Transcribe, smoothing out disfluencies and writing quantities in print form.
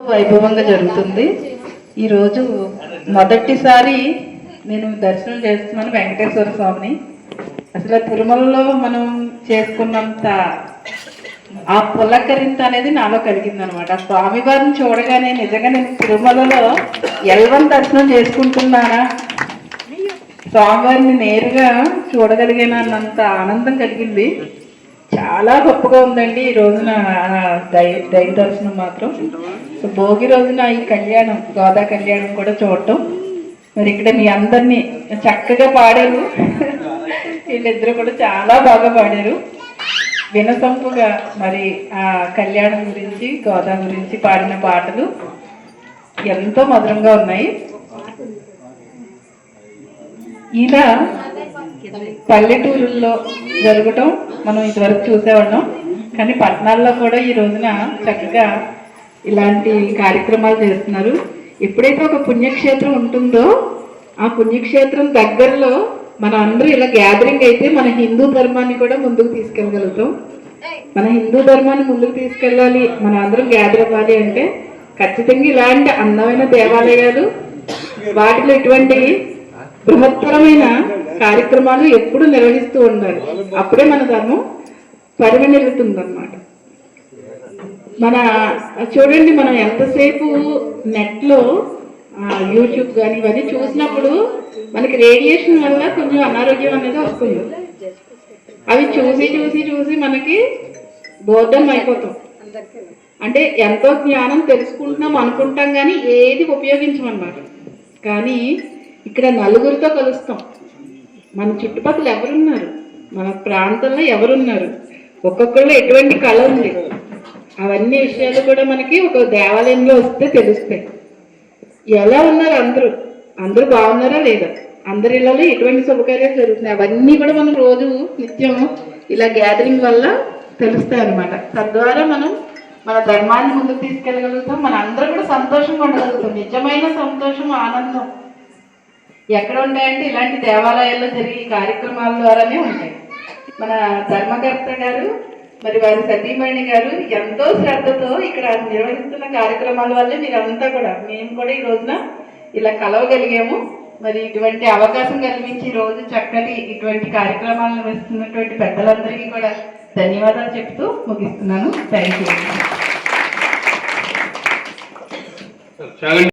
వైభవంగా జరుగుతుంది. ఈరోజు మొదటిసారి నేను దర్శనం చేస్తున్నాను వెంకటేశ్వర స్వామిని. అసలు తిరుమలలో మనం చేసుకున్నంత ఆ పులకరింత అనేది నాలో కలిగింది అనమాట. ఆ స్వామివారిని చూడగానే నిజంగా నేను తిరుమలలో ఎల్వన్ దర్శనం చేసుకుంటున్నానా, స్వామివారిని నేరుగా చూడగలిగానన్నంత ఆనందం కలిగింది. చాలా గొప్పగా ఉందండి ఈ రోజున దైవ దర్శనం మాత్రం. సో భోగి రోజున ఈ కళ్యాణం, గోదా కళ్యాణం కూడా చూడటం, మరి ఇక్కడ మీ అందరినీ చక్కగా పాడారు. వీళ్ళిద్దరూ కూడా చాలా బాగా పాడారు. వినసొంపుగా మరి ఆ కళ్యాణం గురించి, గోదా గురించి పాడిన పాటలు ఎంతో మధురంగా ఉన్నాయి. ఇలా పల్లెటూరుల్లో జరగటం మనం ఇదివరకు చూసేవాళ్ళం, కానీ పట్టణాల్లో కూడా ఈ రోజున చక్కగా ఇలాంటి కార్యక్రమాలు చేస్తున్నారు. ఎప్పుడైతే ఒక పుణ్యక్షేత్రం ఉంటుందో ఆ పుణ్యక్షేత్రం దగ్గరలో మనం అందరూ ఇలా గ్యాదరింగ్ అయితే మన హిందూ ధర్మాన్ని కూడా ముందుకు తీసుకెళ్ళగలుగుతాం. మన హిందూ ధర్మాన్ని ముందుకు తీసుకెళ్ళాలి, మన అందరం గ్యాదర్ అవ్వాలి అంటే ఖచ్చితంగా ఇలాంటి అందమైన దేవాలయాలు, వాటిలో ఇటువంటి బృహత్తరమైన కార్యక్రమాలు ఎప్పుడు నిర్వహిస్తూ ఉండాలి. అప్పుడే మన ధర్మం పరిమళిస్తుంది అన్నమాట. మన చూడండి, మనం ఎంతసేపు నెట్లో యూట్యూబ్ కానీ ఇవన్నీ చూసినప్పుడు మనకి రేడియేషన్ వల్ల కొంచెం అనారోగ్యం అనేది వస్తుంది. అవి చూసి చూసి చూసి మనకి బోర్డన్ అయిపోతాం. అంటే ఎంతో జ్ఞానం తెలుసుకుంటున్నాం అనుకుంటాం, కానీ ఏది ఉపయోగించమన్నమాట. కానీ ఇక్కడ నలుగురితో కలుస్తాం. మన చుట్టుపక్కల ఎవరున్నారు, మన ప్రాంతంలో ఎవరున్నారు, ఒక్కొక్కళ్ళు ఎటువంటి కళ ఉంది, అవన్నీ విషయాలు కూడా మనకి ఒక దేవాలయంలో వస్తే తెలుస్తాయి. ఎలా ఉన్నారు అందరూ, అందరూ బాగున్నారా లేదా, అందరి ఇళ్ళలో ఎటువంటి శుభకార్యాలు జరుగుతున్నాయి, అవన్నీ కూడా మనం రోజు నిత్యం ఇలా గ్యాదరింగ్ వల్ల తెలుస్తాయి అన్నమాట. తద్వారా మనం మన ధర్మాన్ని ముందుకు తీసుకెళ్ళగలుగుతాం. మన అందరూ కూడా సంతోషంగా ఉండగలుగుతాం. నిజమైన సంతోషం, ఆనందం ఎక్కడ ఉంటాయంటే ఇలాంటి దేవాలయాల్లో జరిగే కార్యక్రమాల ద్వారానే ఉంటాయి. మన ధర్మకర్త గారు మరి వారి సతీమణి గారు ఎంతో శ్రద్ధతో ఇక్కడ నిర్వహిస్తున్న కార్యక్రమాల వల్లే మీరంతా కూడా, మేము కూడా ఈ రోజున ఇలా కలవగలిగాము. మరి ఇటువంటి అవకాశం కల్పించి ఈ రోజు చక్కటి ఇటువంటి కార్యక్రమాలు నిర్వహిస్తున్నటువంటి పెద్దలందరికీ కూడా ధన్యవాదాలు చెప్తూ ముగిస్తున్నాను. Thank you.